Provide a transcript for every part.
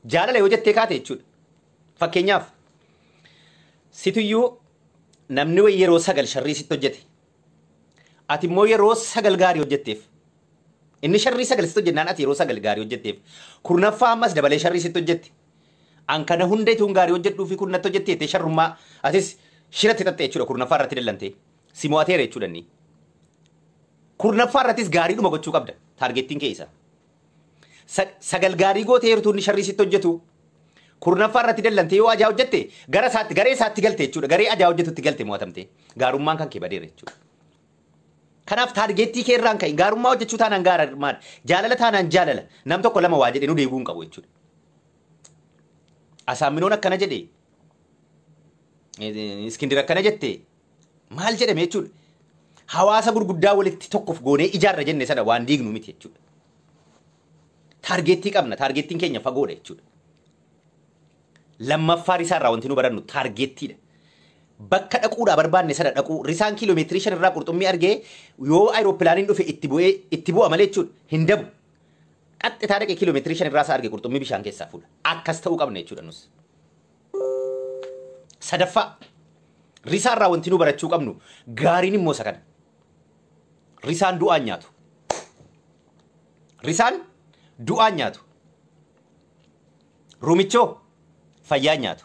Jaalala yoo jettee kaate jechuudha. Fakkeenyaaf situyyuu namni wayii yeroo 9 sharrii sitti hojjete. Ati immoo yeroo 9 gaarii hojjetteef. Inni sharrii 9 sitti hojjennaan ati yeroo 9 gaarii hojjetteef. Kurnaffaa ammas dabalee sharrii sitti hojjette. An kana hunda ituun gaarii hojjedhuu fi kurnatti hojjettee sharrummaa atis shiratti xaxxee jechuudha kurnaffaa irratti dallantee. Si mo'ateera jechuudha inni. Kurnaffaa irrattis gaariidhuma gochuu qabda. Taargeettiin keessa. 9 gaarii gootee yeroo inni sharrii sitti hojjetu. Kurnaffaa irratti dallantee yoo ajaa hojjette garee isaatti galte jechuudha. Garee ajaa hojjetutti galte mo'atamte. Gaarummaan kan kee badeera jechuudha. Kanaaf taargeettii kee irraan ka'e gaarummaa hojjechuu taanaan gaara maal? Jaalala taanaan jaalala. Nam tokko lama waa jedhee nu deebi'uu hin qabu jechuudha. Asaaminoon akkana jedhee Iskindir akkana jettee maal jedhame jechuudha. Hawaasa gurguddaa walitti tokkoof goonee ijaarra jenne sana waan diignu miti jechuudha. Taargeettii qabna. Taargeettiin keenya fagoodha jechuudha. Lammaffaa risaarraa wanti nu barannu taargeettiidha. Bakka dhaquudhaa barbaanne sana dhaquu risaan kiiloomeetirii 5 irraa qurxummii argee yoo aayiroopilaaniin dhufe itti bu'a malee jechuudha. Hin dabu. Qaxxitaa dhaqee kiiloomeetirii 5 irraa isaa arge qurxummii bishaan keessaa fuudha. Akkas ta'uu qabna jechuudha nus. Sadaffaa risaarraa wanti nu barachuu qabnu gaariin immoo isa kana. Risaan du'aan nyaatu. Risaan du'aan nyaatu. Ruumichoo fayyaa nyaatu.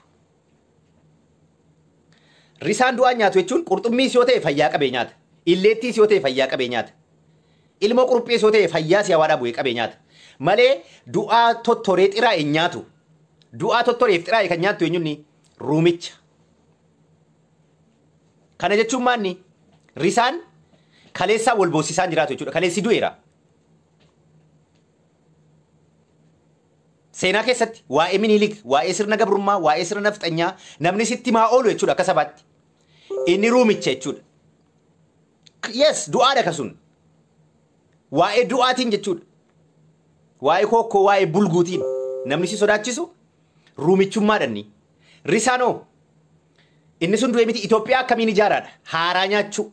Risaan du'aan nyaatu jechuun qurxummiis yoo ta'e fayyaa qabee nyaata. Illeettiis yoo ta'e fayyaa qabee nyaata. Ilmoo quruphees yoo ta'e fayyaa siyawaadhaa bu'ee qabee nyaata. Malee du'aa tottoree xiraa'e nyaatu. Du'aa tottoreef xiraa'e kan nyaattu eenyunni ruumicha. Kana jechuun maanni risaan kaleessaa wal boosisaan jiraatu jechuudha. Kaleessi du'eera. Seenaa keessatti waa'ee minilik, waa'ee sirna gabrummaa, waa'ee sirna nafxanyaa namni sitti maa oolu jechuudha akka sabaatti. Inni ruumicha jechuudha. Yes, du'aadha kasun. Waa'ee du'aatiin jechuudha. Waa'ee kokkoo, waa'ee bulguutiin namni si sodaachisu ruumichummaadhanni. Risaanoo inni sun du'e miti Itoophiyaa akkamiin ijaaraadha? Haaraa nyaachuu.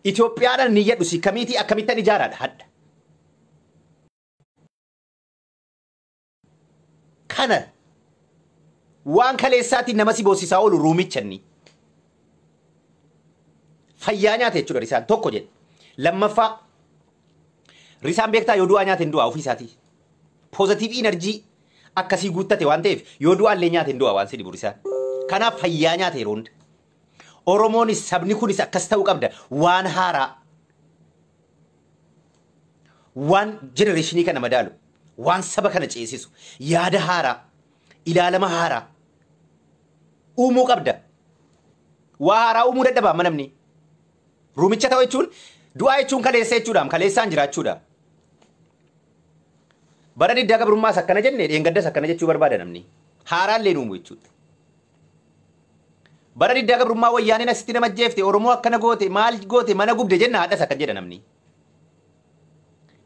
Itoophiyaadhaan ni jedhu si kamiitii akkamittan ijaaraadha hadda. Kana waan kaleessaatiin nama si boosisaa oolu ruumichanni. Fayyaa nyaata jechuudha risaan tokko jedhe. Lammaffaa risaan beektaa yoo du'aa nyaate hin du'aa ofii isaatii. Poozitiivii enerjii akkasii guuttate waan ta'eef yoo du'aa illee nyaate hin du'aa waan si dhibu risaan. Kanaaf fayyaa nyaata yeroo hunda. Oromoonis sabni kunis akkas ta'uu qabda. Waan haaraa. Waan jenereeshinii kana madaalu. Waan saba kana ceesisu. Yaada haaraa. Ilaalama haaraa. Uumuu qabda. Waa haaraa uumuu dadhabaa manamni. Ruumicha ta'u jechuun du'aa jechuun kaleessa jechuudhaam kaleessaan jiraachuudha. Bara diddaa gabrummaas akkana jenne dheengaddas akkana jechuu barbaada namni. Haaraallee uumuu jechuudha. Bara diddaa gabrummaa wayyaaneen asitti nama jeefte Oromoo akkana goote maal goote mana gubde jenna haadhas akka jedha namni.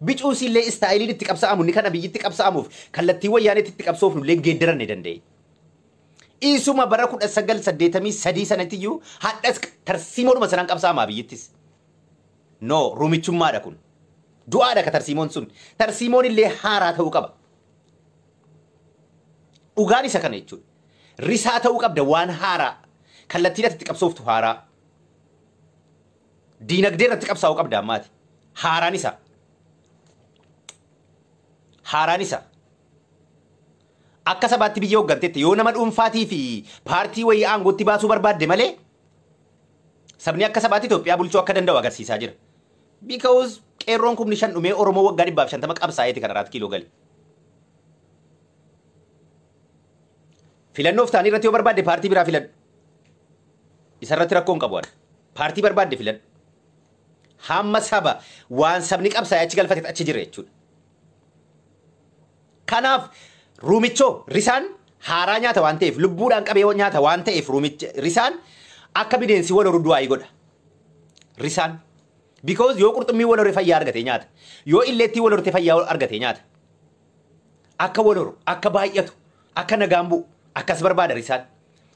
Bicuusillee istaayiliin itti qabsa'amu ni kana biyyitti qabsa'amuuf kallattii wayyaaneetti itti qabsoofnu illee geeddaranne danda'e. Isuma bara 1983 sanattiyyuu haadhas tarsiimoodhuma sanaan qabsa'amaa biyyittis. No, ruumichummaadha kun. Du'aadha ka tarsiimoon sun. Tarsiimoon illee haaraa ta'uu qaba. Dhugaan isa kana jechuudha. Risaa ta'uu qabda waan haaraa. Kallattiin itti qabsooftu haaraa. Diinagdee irratti qabsaa'uu qabda ammaati. Haaraan isa. Haaraan isa. Akka sabaatti biyya hoogganteetti yoo nama dhuunfaatii fi paartii wayii aangootti baasuu barbaadde malee sabni akka sabaatti Itoophiyaa bulchuu akka danda'u agarsiisaa jira. Because qeerroon kumni 5 dhumee Oromoo waggaa 150 qabsaa'eeti kan 4 kiiloo gali. Filannoof ta'anii irratti yoo barbaadde paartii biraa filadhu. Isarratti rakkoon qabu. Paartii barbaadde filadhu. Hamma saba waan sabni qabsaa'ee achi galfateet achi jira jechuudha. Kanaaf ruumichoo risaan haaraa nyaata waan ta'eef lubbuudhaan qabee nyaata waan ta'eef risaan akka bineensi wal horu du'aa godha. Risaan. Because yoo qurxummii wal horee fayyaa argate nyaata. Yoo illeettii wal horte fayyaa argate nyaata. Akka wal horu, akka baay'atu, akka nagaan bu'u, akkas barbaada risaan.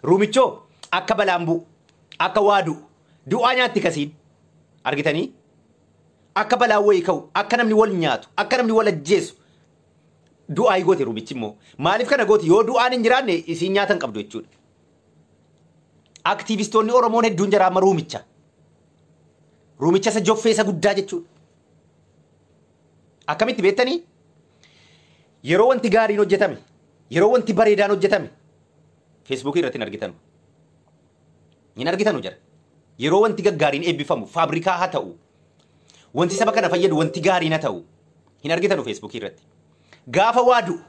Ruumichoo akka balaan bu'u, akka waadu, du'aa nyaatti kasiin. Argitanii? Akka balaan wayii ka'u, akka namni wal nyaatu, akka namni wal ajjeesu. du'aa goote ruumichi immoo maaliif kana gooti yoo du'aan hin jiraanne isiin nyaatan qabdu jechuudha. Aktiivistoonni Oromoon hedduun jira amma ruumicha isa joffeessa guddaa jechuudha. Akkamitti beektanii yeroo wanti gaariin hojjetame yeroo wanti bareedaan hojjetame Facebook irratti hin argitanu jira. Yeroo wanti gaggaariin eebbifamu faabrikaa haa ta'u wanti saba kana fayyadu wanti gaariin haa ta'u hin argitanu Facebook irratti. Gaafa waadu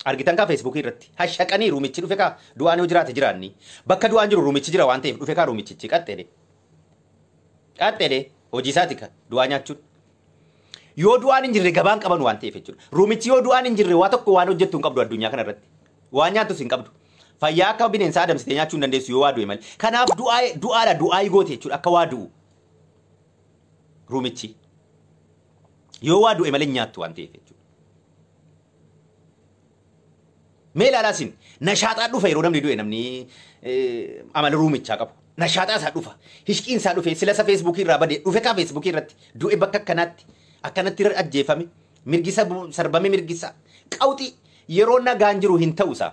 argitan kaa Facebook irratti hashaqanii ruumichi dhufe kaa du'aan yoo jiraate jiraanni bakka du'aan jiru ruumichi jira waan ta'eef dhufe kaa ruumichichi qaxxeedhe hojii isaati kan du'aa nyaachuun. Yoo du'aan hin jirre gabaan qaban waan ta'eef jechuudha. Ruumichi yoo du'aan hin jirre waa tokko waan hojjettu hin qabdu addunyaa kana irratti. Waan nyaattus hin qabdu. Fayyaa akka bineensaa adamsitee nyaachuu hin dandeessu yoo waa du'e malee. Kanaaf du'aa goote jechuudha akka waa du'u. Ruumichi yoo waa du'e malee nyaattu waan ta'eef jechuudha. Mee ilaalaasin nashaaxaa dhufa yeroo namni du'e namni amala ruumichaa qabu. Nashaaxaa isaa dhufa. Hishqiin isaa dhufe sila isa Facebook irraa badee dhufe kaa Facebook irratti du'e bakka akkanatti ajjeefame mirgisa sarbame mirgisa qawxii yeroo nagaan jiru hin ta'u isaa.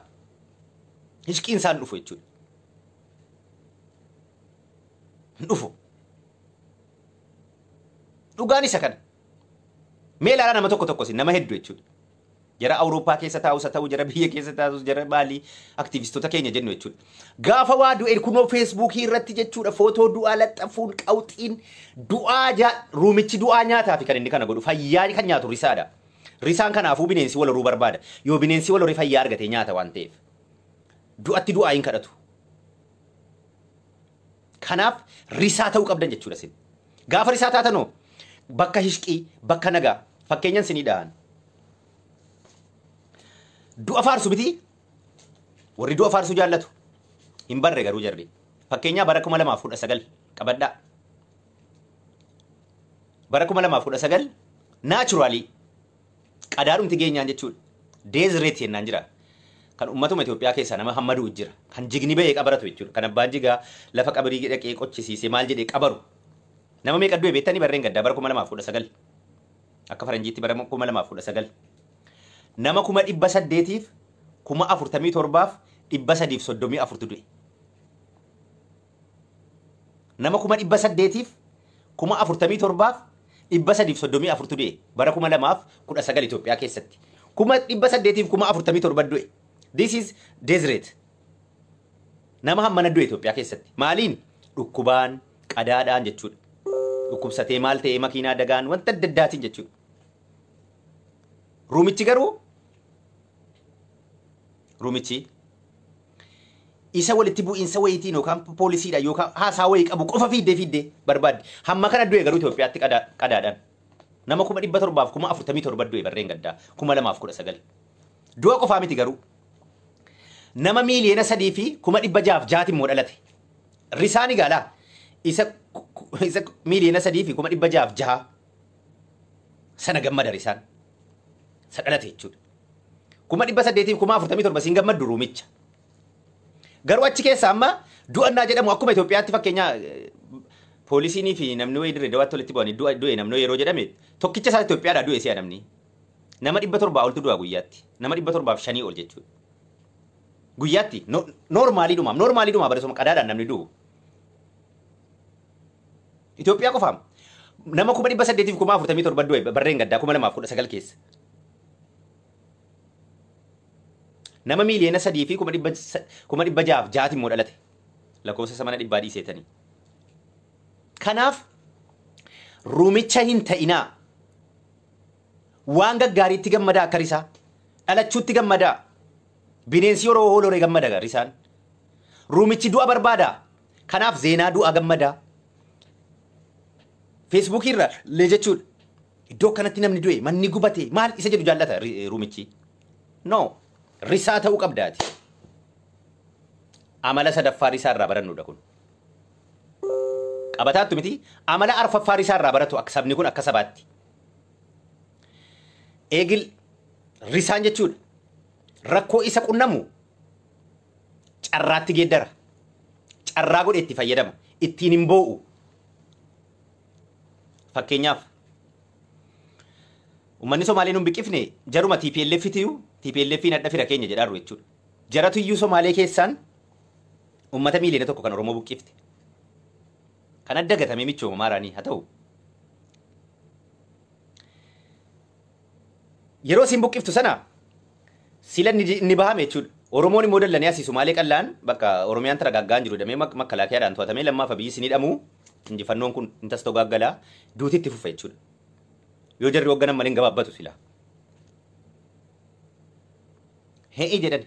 Hishqiin isaan dhufu jechuudha. Hin dhufu. Dhugaan isa kana. Mee ilaalaa nama tokko nama hedduu jechuudha. Jara Awurooppaa keessa taa'us haa ta'u jara biyya keessa taa'us jara maalii aktiivistoota keenya jennu jechuudha. Gaafa waa du'e kunoo feesbuukii irratti jechuudha footoo du'aa laxxafuun qawxiin du'aa ruumichi du'aa nyaataa fi kan inni kana godhu fayyaa kan nyaatu risaadha. Risaan kanaafuu bineensi wal horuu barbaada. Yoo bineensi wal horii fayyaa argate nyaata waan ta'eef. Du'atti du'aa hin kadhatu. Kanaaf risaa ta'uu qabdan jechuudha sin. Gaafa risaa taatanoo bakka hishqii bakka nagaa fakkeenyan sinii dha'an. Du'a faarsu miti warri du'a faarsu jaallatu hin barre garuu jarri fakkeenyaa bara 2019 qabadhaa bara 2019 naachuraalii qadaadhumti geenyaan jechuudha deezireetii jennaan jira kan ummatuma Itoophiyaa keessaa nama hammaduu jira kan jigni ba'ee qabaratu jechuudha kan abbaan jigaa lafa qabarii dhaqee qochisiisee maal jedhee qabaru nama meeqa du'e beektanii barreen gaddaa bara 2019 akka faranjiitti bara 2019 nama 800,000 47,334 du'e. Nama 800,000 47,334 du'e bara 2019 Itoophiyaa keessatti. 800,000 47,000 du'e. This is desperate. Nama hammana du'e Itoophiyaa keessatti. Maaliin? Dhukkubaan, qadaadhaan jechuudha. Dhukkubsatee maal ta'ee makiinaa dagaan wanta adda addaatiin jechuudha. Ruumichi garuu isa walitti bu'iinsa wayitiin yookaan poolisiidha yookaan haasaa wayii qabu qofa fiddee barbaadde hamma kana du'e garuu Itoophiyaatti qadaadhaan nama 747 du'e barreen gaddaa 2019 du'a qofaa miti garuu nama miiliyoona 3 fi 660 immoo dhalate risaan igaalaa isa miiliyoona 3 fi 660 sana gammada risaan sadhalate jechuudha. 847 siin gammaddu ruumicha. Garuu achi keessa amma du'annaa jedhamu akkuma Itoophiyaatti fakkeenyaa poolisiinii fi namni wayii dirree dawaatti walitti bu'anii du'e namni yeroo jedhame tokkicha isaa Itoophiyaadhaa du'e si'a namni. Nama 700 oltu du'a guyyaatti. Nama 705 ol jechuudha. Guyyaatti noormaaliidhuma barreessuma qadaadhaan namni du'u. Itoophiyaa qofaam nama 847 du'e barreen gaddaa 2019 keessa. Nama miiliyoona 3 fi 660 immoo dhalate lakkoofsa isa mana dhibbaa dhiiseetanii. Kanaaf ruumicha hin ta'inaa waan gaggaariitti gammadaa akka risaa dhalachuutti gammadaa bineensi yeroo hooloree gammada risaan ruumichi du'a barbaadaa kanaaf zeenaa du'a gammadaa feesbuukii irra lee jechuudha iddoo kanatti namni du'e manni gubate maal isa jedhu jaallata ruumichi no. Risaa ta'uu qabdaati. Amala sadaffaa risaa irraa barannudha kun. Qabataattu miti amala arfaffaa risaa irraa baratu akka sabni kun akka sabaatti. Eegil risaan jechuudha. Rakkoo isa qunnamu carraatti geeddara. Carraa godhe itti fayyadama. Ittiin hin boo'u. Fakkeenyaaf Uummanni Somaalee nun biqifne jaruma TPLF tiyu TPLF nadha fira keenya jedhaaru jechuudha. Jaratu iyyuu Somaalee keessaan uummata miiliyoona tokko kan Oromoo buqqifte. Kan adda gatamee michooma maaraanii haa ta'u. Yeroo isin buqqiftu sana sila ni bahame jechuudha. Oromoon immoo dallanii asii Somaalee qallaan bakka Oromiyaan taragaaggaan jiru damee makkalaakaadhaan to'atamee lammaaf biyyi isinii dhamuu injifannoon kun intas ta'u gaaggalaa duutitti fufa jechuudha. Yoo jarri hoogganan malee gabaabbatu sila. He'i jedhan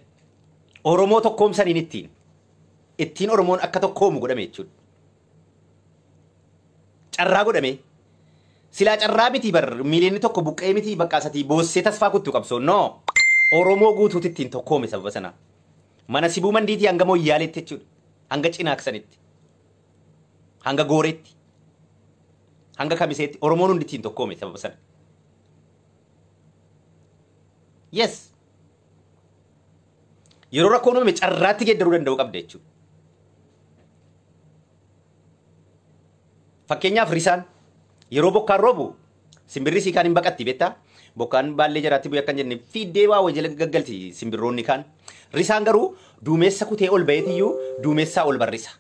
Oromoo tokkoomsaniin ittiin Oromoon akka tokkoomu godhame jechuudha. Carraa godhame silaa carraa miti bar miiliyoonni tokko buqqee miti baqqaasatii boossee tasfaa kuttu qabsoo no Oromoo guutuutti ittiin tokkoome sababa sana. Mana sibuu mandiitii hanga Moyyaaleetti jechuudha. Hanga Cinaaksanitti. Hanga Gooreetti. Hanga Kamiseetti Oromoon hundi ittiin tokkoome sababa sana. Yes. Yeroo rakkoon uumame carraatti geeddaruu danda'u qabda jechuudha. Fakkeenyaaf risaan yeroo bokkaan roobu simbirri sii kaan hin baqatti beektaa? Bokkaan baallee jaraatti bu'ee akkan jenne fiiddee waa wajjila gaggalti simbirroonni kaan. Risaan garuu duumessa kutee ol ba'eetiyyuu duumessaa ol barrisa.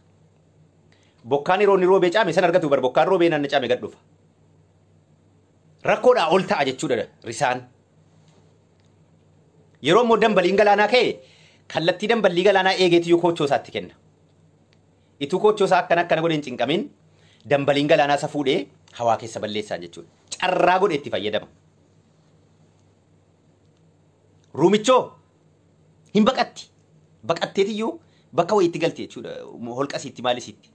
Bokkaan yeroo inni roobee caame san argatu bar bokkaan roobee naanna caame gad dhufa. Rakkoodhaa ol ta'a jechuudha risaan. Yeroo immoo dambaliin galaanaa ka'e kallattii damballii galaanaa eegeetiyyuu koochoo isaatti kenna. Ituu koochoo isaa akkana godhe hin cinqamin dambaliin galaanaa isa fuudhee hawaa keessa balleessaa jechuudha. Carraa godhe itti fayyadama. Ruumichoo hin baqatti. Baqatteetiyyuu bakka wayiitti galti jechuudha. Holqasiitti maalisiitti.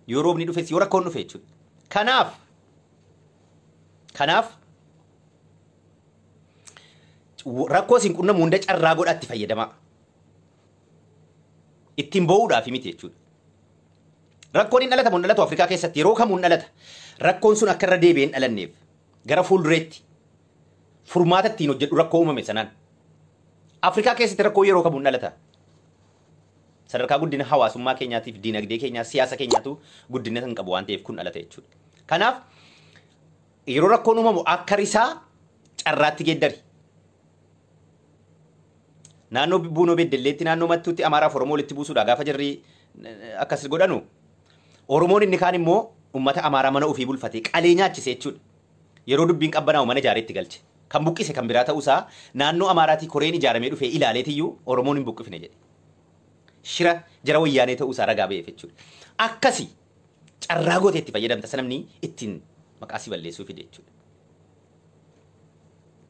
Yoo roobni dhufes yoo rakkoon dhufe jechuudha. Kanaaf rakkoo isin qunnamu hunda carraa godhaatti fayyadamaa. Ittiin boo'uudhaaf miti jechuudha. Rakkoon hin dhalatamu hin dhalatu Afrikaa keessatti yeroo kamuu hin dhalata. Rakkoon sun akka irra deebi'ee hin dhalanneef gara fuuldureetti furmaata ittiin hojjedhu rakkoo uumame sanaan. Afrikaa keessatti rakkoo yeroo kamuu hin dhalata. Sadarkaa guddina hawaasummaa keenyaatiif diinagdee keenyaa siyaasa keenyaatu guddina kan qabu waan ta'eef kun dhalata jechuudha. Kanaaf yeroo rakkoon uumamu akka risaa carraatti geeddari. Naannoo Buunoo Beddelleetti naannoo Mattuutti Amaaraaf Oromoo walitti buusuudha gaafa jarri akkas godhanu. Oromoon inni kaan immoo uummata Amaaraa mana ofii bulfatee qalee nyaachise jechuudha. Yeroo dubbiin qabbanaa'u mana ijaareetti galche. Kan buqqise kan biraa ta'uusaa naannoo Amaaraatii Koreen ijaaramee dhufee ilaaleetiyyuu Oromoon hin buqqifne jedhe. Shira jara wayyaanee ta'uusaa ragaa ba'eef jechuudha. Akkasi carraa gootee itti fayyadamta sanamni ittiin maqaasii balleessuu fide jechuudha.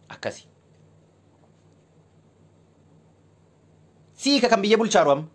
Akkasi. Siika kan biyya bulchaaru